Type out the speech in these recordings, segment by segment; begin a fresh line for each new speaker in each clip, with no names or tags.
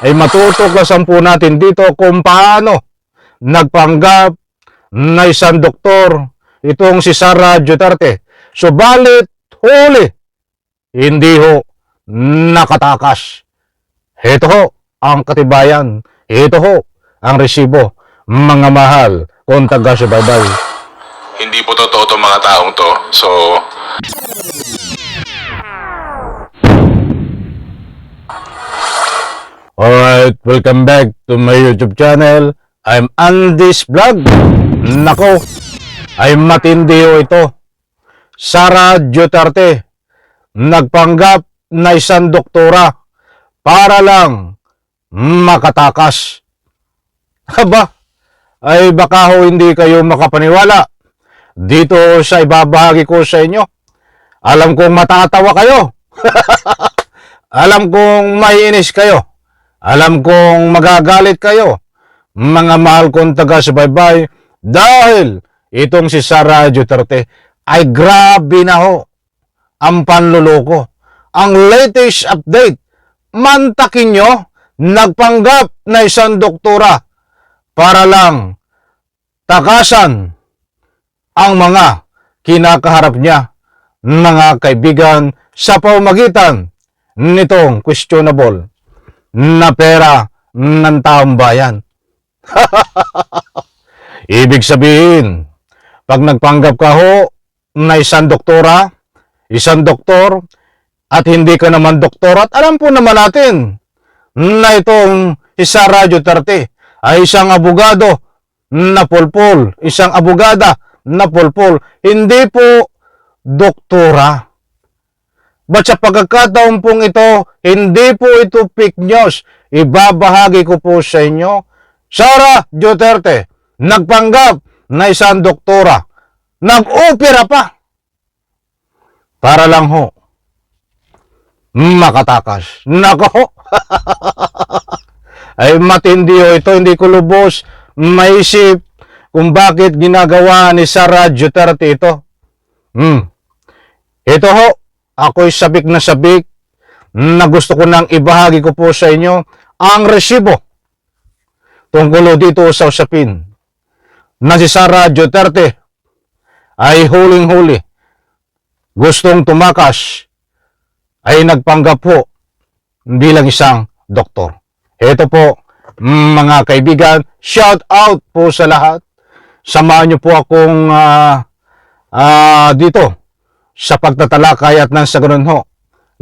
ay matutuklasan po natin dito kung paano nagpanggap na isang doktor itong si Sara Duterte. Subalit huli, hindi ho nakatakas. Ito ho ang katibayan. Ito ho ang resibo, mga mahal kung taga-subaybay.
Hindi po totoo itong mga taong to. So,
alright, welcome back to my YouTube channel. I'm Andy's Vlog. Nako, ay matindi ho ito. Sara Duterte, nagpanggap na isang doktora para lang makatakas. Aba, ay baka ho hindi kayo makapaniwala dito sa ibabahagi ko sa inyo. Alam kong matatawa kayo. Alam kong maiinis kayo. Alam kong magagalit kayo, mga mahal kong taga-subaybay, dahil itong si Sara Duterte ay grabe na ho ang panluloko. Ang latest update, mantakin nyo, nagpanggap na isang doktora para lang takasan ang mga kinakaharap niya, mga kaibigan, sa pamamagitan nitong questionable na pera ng taong bayan. Ibig sabihin, pag nagpanggap ka ho na isang doktora, isang doktor, at hindi ka naman doktor, at alam po naman natin na itong si Sara Duterte ay isang abogado na pulpul, isang abogada na pulpul, hindi po doktora. But sa pagkakataon pong ito, hindi po ito fake news. Ibabahagi ko po sa inyo. Sara Duterte, nagpanggap na isang doktora. Nag-opera pa. Para lang ho, makatakas. Nako. Ay matindi ho ito. Hindi ko lubos maisip kung bakit ginagawa ni Sara Duterte ito. Ito ho. Ako'y sabik na gusto ko nang ibahagi ko po sa inyo ang resibo tungkol dito sa usapin na si Sara Duterte ay huling-huli gustong tumakas, ay nagpanggap po bilang isang doktor. Ito po, mga kaibigan, shout out po sa lahat. Samahan niyo po akong dito sa pagtatalakay at nang sa ganun ho,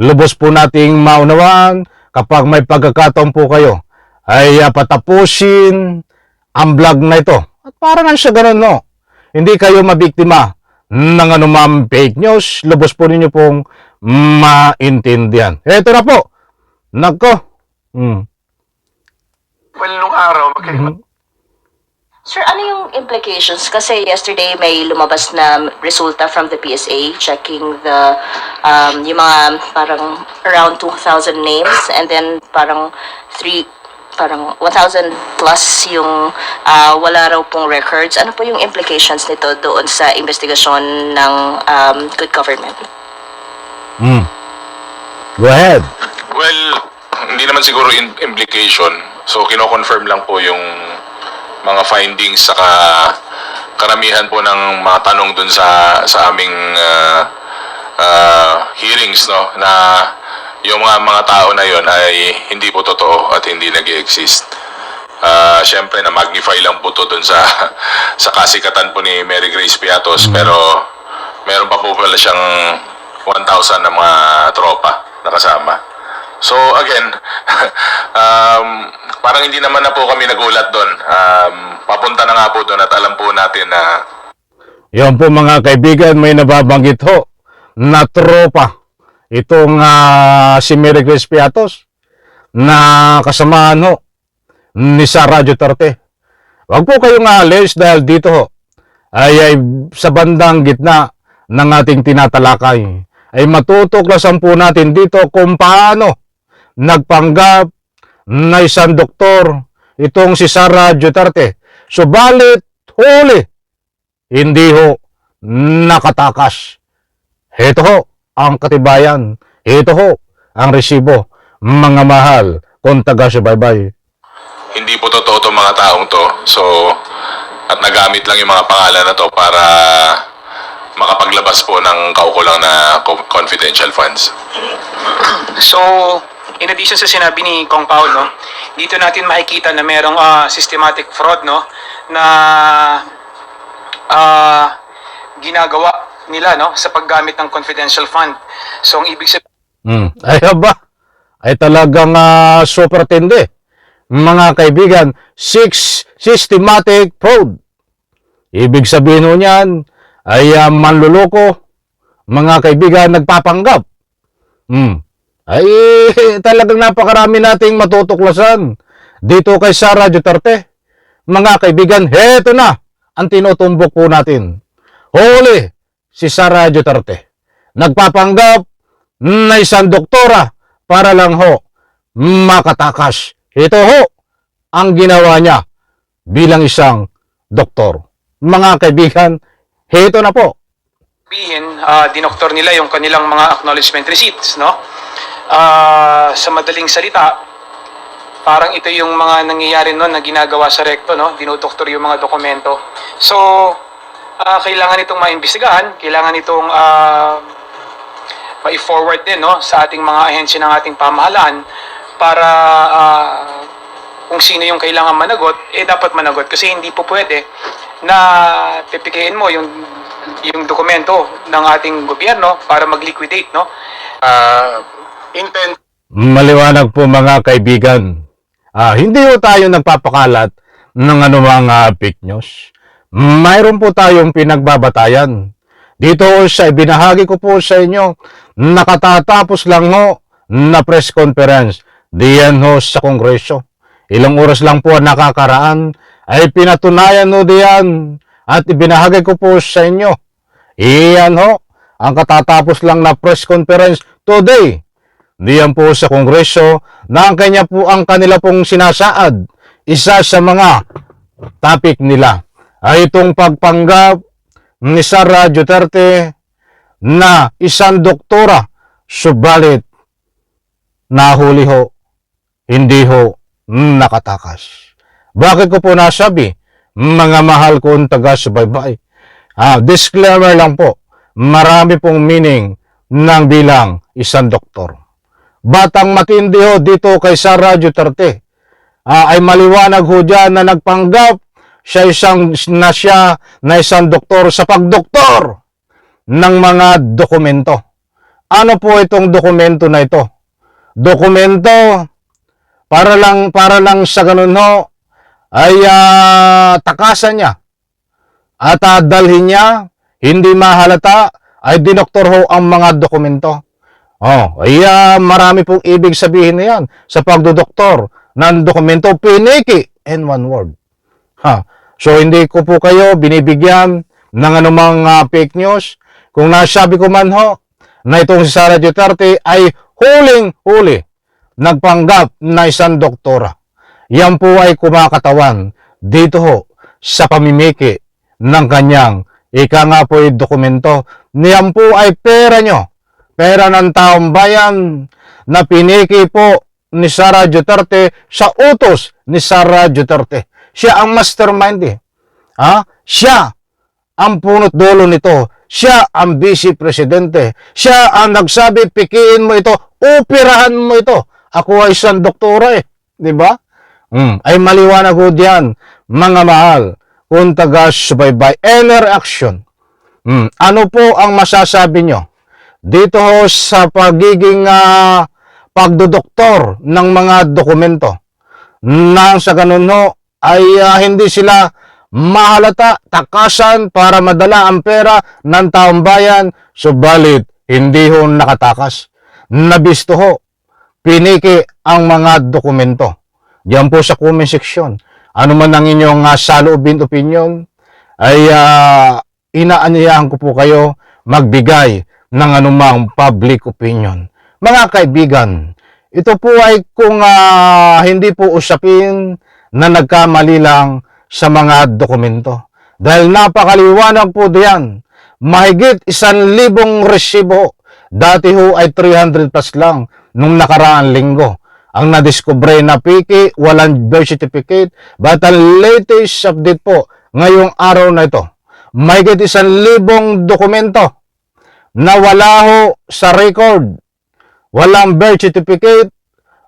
lubos po nating maunawaan kapag may pagkakataon po kayo ay patapusin ang vlog na ito. At para nang sa ganun ho, hindi kayo mabiktima ng anumang fake news, lubos po ninyo pong maintindihan. Ito na po. Nako.
well, nung araw,
Sir, ano yung implications? Kasi yesterday may lumabas na resulta from the PSA checking the yung mga parang around 2,000 names and then parang 1,000 plus yung wala raw pong records. Ano po yung implications nito doon sa investigasyon ng good government?
Go ahead.
well, hindi naman siguro implication. So, kino-confirm lang po yung mga findings saka karamihan po ng mga tanong dun sa aming hearings, no, na yung mga tao na yon ay hindi po totoo at hindi nag-exist. Syempre na magnify lang po to dun sa kasikatan po ni Mary Grace Piatos, pero meron pa po pala siyang 1,000 na mga tropa na kasama. So again, parang hindi naman na po kami nagulat doon. Papunta na nga po doon at alam po natin na
Yan po mga kaibigan, may nababanggit ho na tropa. Itong si Mary Grace Piatos na kasamaan ho ni Sara Duterte. Huwag po kayong aalis dahil dito ho ay sa bandang gitna ng ating tinatalakay ay matutuklasan po natin dito kung paano nagpanggap na isang doktor itong si Sara Duterte. Subalit huli, hindi ho nakatakas. Ito ho ang katibayan. Ito ho ang resibo, mga mahal kung taga-subaybay.
Hindi po totoo itong mga taong to. So, at nagamit lang yung mga pangalan na to para makapaglabas po ng kaukulang na confidential funds.
So, in addition sa sinabi ni Kong Pao, no, dito natin makikita na merong systematic fraud, no, na ginagawa nila, no, sa paggamit ng confidential fund. So, ang ibig sabihin,
Ay ba? Ay talagang super tindi. Mga kaibigan, systematic fraud. Ibig sabihin ho niyan ay manluloko. Mga kaibigan, nagpapanggap. Ay talagang napakarami nating matutuklasan dito kay Sara Duterte. Mga kaibigan, heto na ang tinutumbok po natin. Huli si Sara Duterte. Nagpapanggap na isang doktora para lang ho makatakas. Ito ho ang ginawa niya bilang isang doktor. Mga kaibigan, heto na po.
dinoktor nila yung kanilang mga acknowledgement receipts, no? Sa madaling salita, parang ito yung mga nangyayari noon na ginagawa sa rekto, no? Dinodoktor yung mga dokumento. So, kailangan itong maimbestigahan, kailangan itong ma-forward din, no, sa ating mga ahensya ng ating pamahalaan para kung sino yung kailangan managot, dapat managot kasi hindi po pwede na pipikiin mo yung dokumento ng ating gobyerno para mag-liquidate, no? Intent.
Maliwanag po mga kaibigan. Hindi po tayo nagpapakalat ng anumang fake news. Mayroon po tayong pinagbabatayan. Dito sa ibinahagi ko po sa inyo, nakatatapos lang ho na press conference diyan ho sa Kongreso. Ilang oras lang po nakakaraan ay pinatunayan ho diyan at ibinahagi ko po sa inyo. Iyan ho, ang katatapos lang na press conference today. Diyan po sa Kongreso na ang kanila pong sinasaad. Isa sa mga topic nila ay itong pagpanggap ni Sara Duterte na isang doktora, subalit nahuli ho, hindi ho nakatakas. Bakit ko po nasabi, mga mahal kong taga-subaybay? Disclaimer lang po, marami pong meaning ng bilang isang doktor. Batang matindi ho dito kay Sara Duterte, ay maliwanag ho dyan na nagpanggap siya na isang doktor sa pagdoktor ng mga dokumento. Ano po itong dokumento na ito? Dokumento para lang sa ganun ho ay takasan niya at dalhin niya, hindi mahalata, ay dinoktor ho ang mga dokumento. Marami pong ibig sabihin na yan sa pagdodoktor ng dokumento, piniki in one word. So hindi ko po kayo binibigyan ng anumang fake news. Kung nasabi ko man ho na itong si Sara Duterte ay huling-huli nagpanggap na isang doktora. Yan po ay kumakatawan dito ho sa pamimiki ng kanyang ika nga po ay dokumento. Yan po ay pera nyo. Pera ng taong bayan na piniki po ni Sara Duterte sa utos ni Sara Duterte. Siya ang mastermind Siya ang punot dulo nito. Siya ang vice presidente. Siya ang nagsabi, pikiin mo ito, operahan mo ito. Ako ay isang doktora di ba? Ay maliwanag ko diyan, mga mahal, kung taga-subaybay. Any reaction? Ano po ang masasabi nyo dito ho sa pagiging pagdodoktor ng mga dokumento? Nang sa ganun ho, ay hindi sila mahalata, takasan para madala ang pera ng taong bayan, subalit hindi ho nakatakas. Nabisto ho, piniki ang mga dokumento. Diyan po sa comment section. Ano man ang inyong saloobin opinion, ay inaanyayahan ko po kayo magbigay ng anumang public opinion. Mga kaibigan, ito po ay kung hindi po usapin na nagkamali lang sa mga dokumento. Dahil napakaliwanag po diyan, mahigit 1,000 resibo. Dati ho ay 300 plus lang nung nakaraang linggo. ang nadiskubre na piki, walang birth certificate, but ang latest update po ngayong araw na ito, may 1,000 dokumento na wala ho sa record. Walang birth certificate,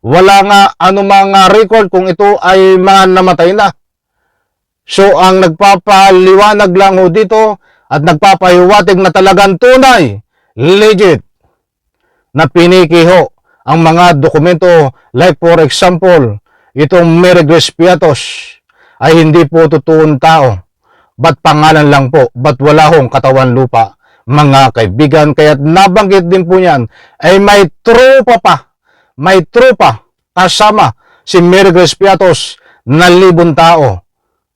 wala nga anumang record kung ito ay mga namatay na. So, ang nagpapaliwanag lang ho dito at nagpapahiwatig na talagang tunay, legit, na piniki ho ang mga dokumento, like for example, itong Mary Grace Piatos ay hindi po totoong tao. Ba't pangalan lang po? Ba't wala hong katawan lupa? Mga kaibigan, kaya't nabanggit din po niyan, ay may tropa pa. May tropa kasama si Mary Grace Piatos na 1,000 tao.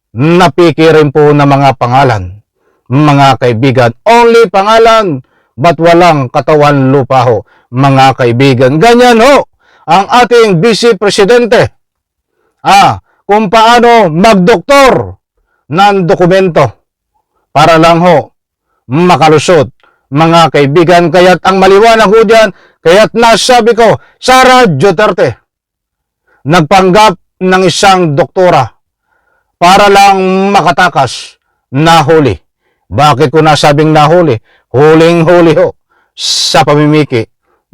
Napiki rin po na mga pangalan. Mga kaibigan, only pangalan, ba't walang katawan lupa ho, mga kaibigan. Ganyan ho ang ating Vice Presidente. Kung paano magdoktor ng dokumento para lang ho makalusot, mga kaibigan. Kaya't ang maliwanag ho dyan, kaya't nasabi ko, Sara Duterte nagpanggap ng isang doktora para lang makatakas, nahuli. Bakit ko nasabing nahuli? Huling-huli ho sa pamimiki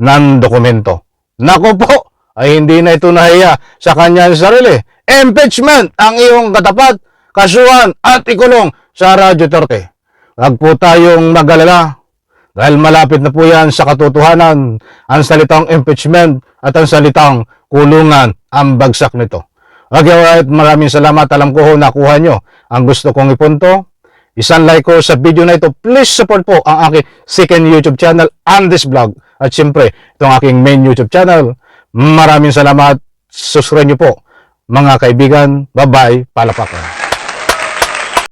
ng dokumento. Naku po, ay hindi na ito nahiya sa kanyang sarili. Impeachment ang iyong katapat, kasuhan at ikulong, Sara Duterte. Huwag po tayong mag-alala dahil malapit na po yan sa katotohanan. Ang salitang impeachment at ang salitang kulungan ang bagsak nito. Okay, alright, maraming salamat. Alam ko ho, nakuha nyo ang gusto kong ipunto. Isang like ko sa video na ito. Please support po ang aking second YouTube channel and this vlog. At siyempre, itong aking main YouTube channel. Maraming salamat. Subscribe nyo po, mga kaibigan. Bye-bye. Palapakan.